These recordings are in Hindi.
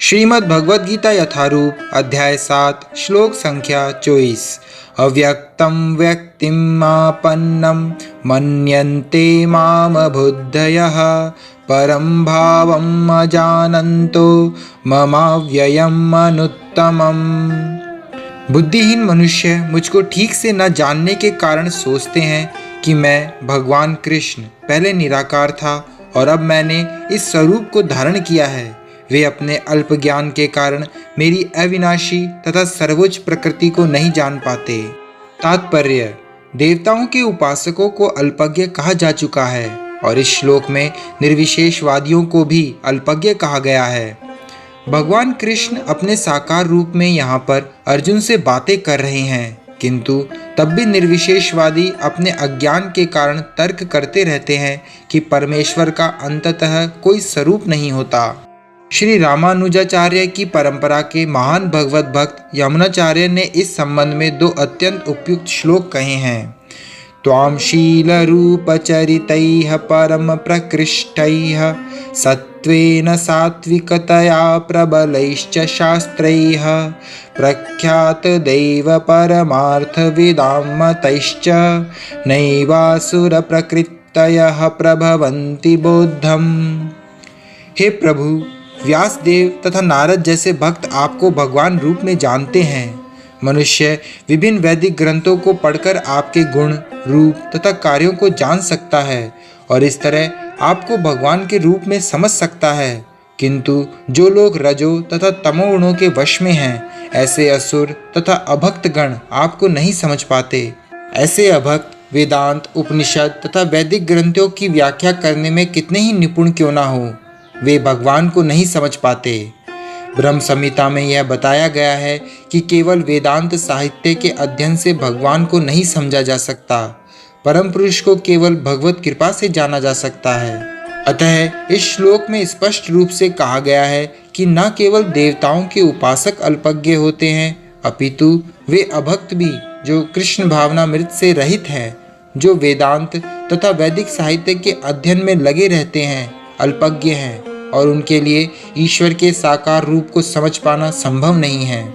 श्रीमद् भगवद गीता यथारूप अध्याय 7 श्लोक संख्या 24। अव्यक्तं व्यक्तिमापन्नं मन्यन्ते मामबुद्धयः परं भावम् अजानन्तो ममाव्ययम् अनुत्तमम्। बुद्धिहीन मनुष्य मुझको ठीक से न जानने के कारण सोचते हैं कि मैं भगवान कृष्ण पहले निराकार था और अब मैंने इस स्वरूप को धारण किया है। वे अपने अल्प ज्ञान के कारण मेरी अविनाशी तथा सर्वोच्च प्रकृति को नहीं जान पाते। तात्पर्य: देवताओं के उपासकों को अल्पज्ञ कहा जा चुका है और इस श्लोक में निर्विशेषवादियों को भी अल्पज्ञ कहा गया है। भगवान कृष्ण अपने साकार रूप में यहाँ पर अर्जुन से बातें कर रहे हैं, किंतु तब भी निर्विशेषवादी अपने अज्ञान के कारण तर्क करते रहते हैं कि परमेश्वर का अंततः कोई स्वरूप नहीं होता। श्री रामानुजाचार्य की परंपरा के महान भगवत भक्त यमुनाचार्य ने इस संबंध में दो अत्यंत उपयुक्त श्लोक कहे हैं। त्वां शीलरूपचरितैः परम प्रकृष्टैः सत्त्वेन सात्विकतया प्रबलैश्च शास्त्रैः प्रख्यात दैव परमार्थविदां मतैश्च नैवासुर प्रकृतयः प्रभवन्ति बोद्धम्। हे प्रभु, व्यासदेव तथा नारद जैसे भक्त आपको भगवान रूप में जानते हैं। मनुष्य विभिन्न वैदिक ग्रंथों को पढ़कर आपके गुण, रूप तथा कार्यों को जान सकता है और इस तरह आपको भगवान के रूप में समझ सकता है, किंतु जो लोग रजो तथा तमो गुणों के वश में हैं, ऐसे असुर तथा अभक्त गण आपको नहीं समझ पाते। ऐसे अभक्त वेदांत, उपनिषद तथा वैदिक ग्रंथों की व्याख्या करने में कितने ही निपुण क्यों ना हो, वे भगवान को नहीं समझ पाते। ब्रह्म संहिता में यह बताया गया है कि केवल वेदांत साहित्य के अध्ययन से भगवान को नहीं समझा जा सकता। परम पुरुष को केवल भगवत कृपा से जाना जा सकता है। अतः इस श्लोक में स्पष्ट रूप से कहा गया है कि न केवल देवताओं के उपासक अल्पज्ञ होते हैं, अपितु वे अभक्त भी, जो कृष्ण भावनामृत से रहित हैं, जो वेदांत तथा वैदिक साहित्य के अध्ययन में लगे रहते हैं, अल्पज्ञ हैं और उनके लिए ईश्वर के साकार रूप को समझ पाना संभव नहीं है।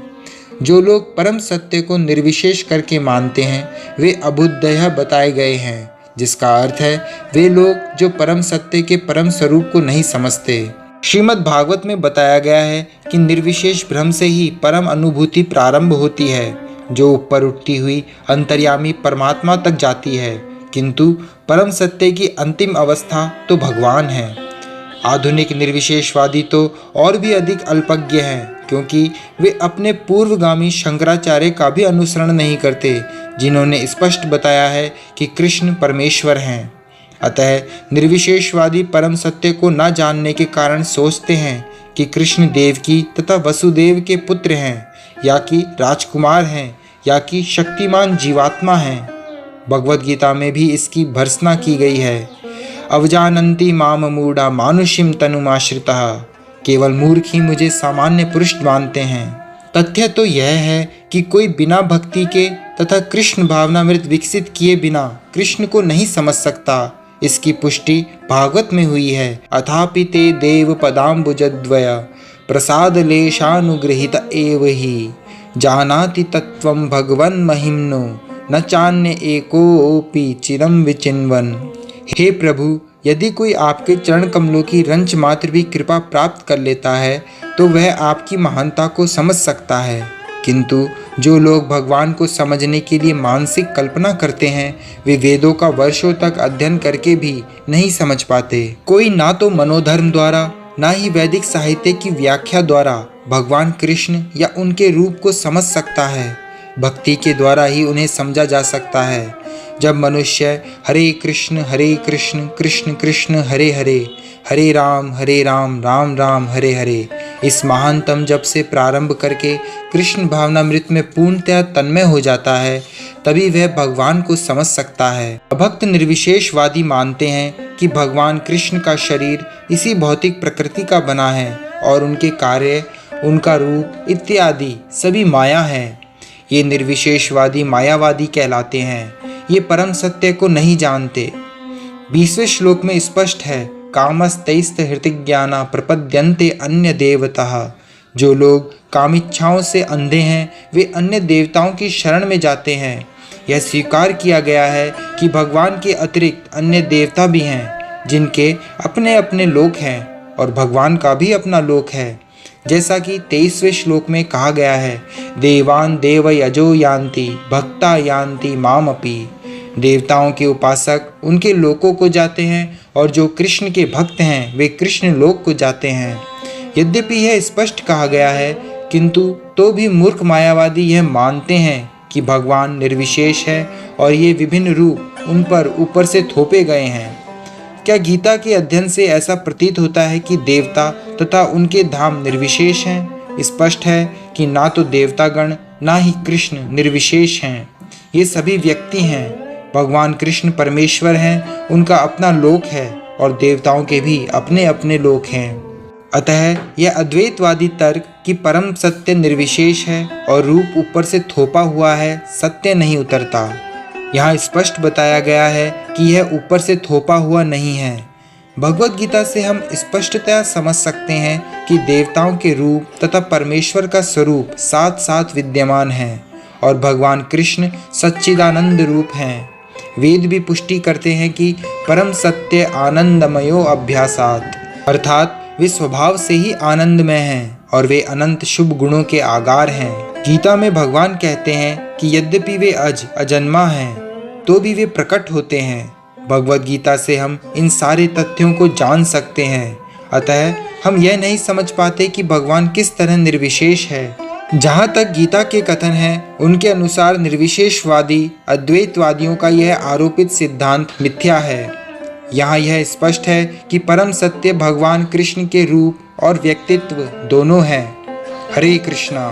जो लोग परम सत्य को निर्विशेष करके मानते हैं, वे अबुद्धयः बताए गए हैं, जिसका अर्थ है वे लोग जो परम सत्य के परम स्वरूप को नहीं समझते। श्रीमद् भागवत में बताया गया है कि निर्विशेष ब्रह्म से ही परम अनुभूति प्रारंभ होती है, जो ऊपर उठती हुई अंतर्यामी परमात्मा तक जाती है, किंतु परम सत्य की अंतिम अवस्था तो भगवान है। आधुनिक निर्विशेषवादी तो और भी अधिक अल्पज्ञ हैं, क्योंकि वे अपने पूर्वगामी शंकराचार्य का भी अनुसरण नहीं करते, जिन्होंने स्पष्ट बताया है कि कृष्ण परमेश्वर हैं। अतः निर्विशेषवादी परम सत्य को न जानने के कारण सोचते हैं कि कृष्ण देवकी तथा वसुदेव के पुत्र हैं, या कि राजकुमार हैं, या कि शक्तिमान जीवात्मा हैं। भगवद गीता में भी इसकी भर्त्सना की गई है। अवजानन्ति माम मूढ़ा मानुषीं तनुमाश्रितः। केवल मूर्ख ही मुझे सामान्य पुरुष मानते हैं। तथ्य तो यह है कि कोई बिना भक्ति के तथा कृष्ण भावनामृत विकसित किए बिना कृष्ण को नहीं समझ सकता। इसकी पुष्टि भागवत में हुई है। अथापि ते देव पदाम्बुजद्वय प्रसाद लेशानुगृहीत एव ही जानाति तत्वं भगवन् महिम्नो न चान्य एकोऽपि चिरं विचिन्वन्। हे प्रभु, यदि कोई आपके चरण कमलों की रंच मात्र भी कृपा प्राप्त कर लेता है तो वह आपकी महानता को समझ सकता है, किंतु जो लोग भगवान को समझने के लिए मानसिक कल्पना करते हैं, वे वेदों का वर्षों तक अध्ययन करके भी नहीं समझ पाते। कोई ना तो मनोधर्म द्वारा, ना ही वैदिक साहित्य की व्याख्या द्वारा भगवान कृष्ण या उनके रूप को समझ सकता है। भक्ति के द्वारा ही उन्हें समझा जा सकता है। जब मनुष्य हरे कृष्ण कृष्ण कृष्ण हरे हरे, हरे राम राम राम हरे हरे इस महानतम जप से प्रारंभ करके कृष्ण भावनामृत में पूर्णतः तन्मय हो जाता है, तभी वह भगवान को समझ सकता है। अभक्त निर्विशेषवादी मानते हैं कि भगवान कृष्ण का शरीर इसी भौतिक प्रकृति का बना है और उनके कार्य, उनका रूप इत्यादि सभी माया है। ये निर्विशेषवादी मायावादी कहलाते हैं। ये परम सत्य को नहीं जानते। 20वें श्लोक में स्पष्ट है, कामस्तैस्त हृतिज्ञाना प्रपद्यन्ते अन्य देवतः जो लोग कामिच्छाओं से अंधे हैं वे अन्य देवताओं की शरण में जाते हैं। यह स्वीकार किया गया है कि भगवान के अतिरिक्त अन्य देवता भी हैं जिनके अपने अपने लोक हैं और भगवान का भी अपना लोक है। जैसा कि 23वें श्लोक में कहा गया है, देवान देव यजो यान्ति भक्ता यान्ति मामपि। देवताओं के उपासक उनके लोकों को जाते हैं और जो कृष्ण के भक्त हैं वे कृष्ण लोक को जाते हैं। यद्यपि यह स्पष्ट कहा गया है, किंतु तो भी मूर्ख मायावादी यह मानते हैं कि भगवान निर्विशेष है और ये विभिन्न रूप उन पर ऊपर से थोपे गए हैं। क्या गीता के अध्ययन से ऐसा प्रतीत होता है कि देवता तथा उनके धाम निर्विशेष हैं? स्पष्ट है कि ना तो देवतागण ना ही कृष्ण निर्विशेष हैं, ये सभी व्यक्ति हैं। भगवान कृष्ण परमेश्वर हैं, उनका अपना लोक है और देवताओं के भी अपने अपने लोक हैं। अतः यह अद्वैतवादी तर्क कि परम सत्य निर्विशेष है और रूप ऊपर से थोपा हुआ है सत्य नहीं उतरता। यहाँ स्पष्ट बताया गया है कि यह ऊपर से थोपा हुआ नहीं है। भगवत गीता से हम स्पष्टतया समझ सकते हैं कि देवताओं के रूप तथा परमेश्वर का स्वरूप साथ साथ विद्यमान हैं और भगवान कृष्ण सच्चिदानंद रूप हैं। वेद भी पुष्टि करते हैं कि परम सत्य आनंदमयो अभ्यासात, अर्थात वे स्वभाव से ही आनंदमय हैं और वे अनंत शुभ गुणों के आगार हैं। गीता में भगवान कहते हैं कि यद्यपि वे अजन्मा हैं तो भी वे प्रकट होते हैं। भगवत गीता से हम इन सारे तथ्यों को जान सकते हैं। अतः हम यह नहीं समझ पाते कि भगवान किस तरह निर्विशेष है। जहाँ तक गीता के कथन है उनके अनुसार निर्विशेषवादी अद्वैतवादियों का यह आरोपित सिद्धांत मिथ्या है। यहाँ यह स्पष्ट है कि परम सत्य भगवान कृष्ण के रूप और व्यक्तित्व दोनों हैं। हरे कृष्णा।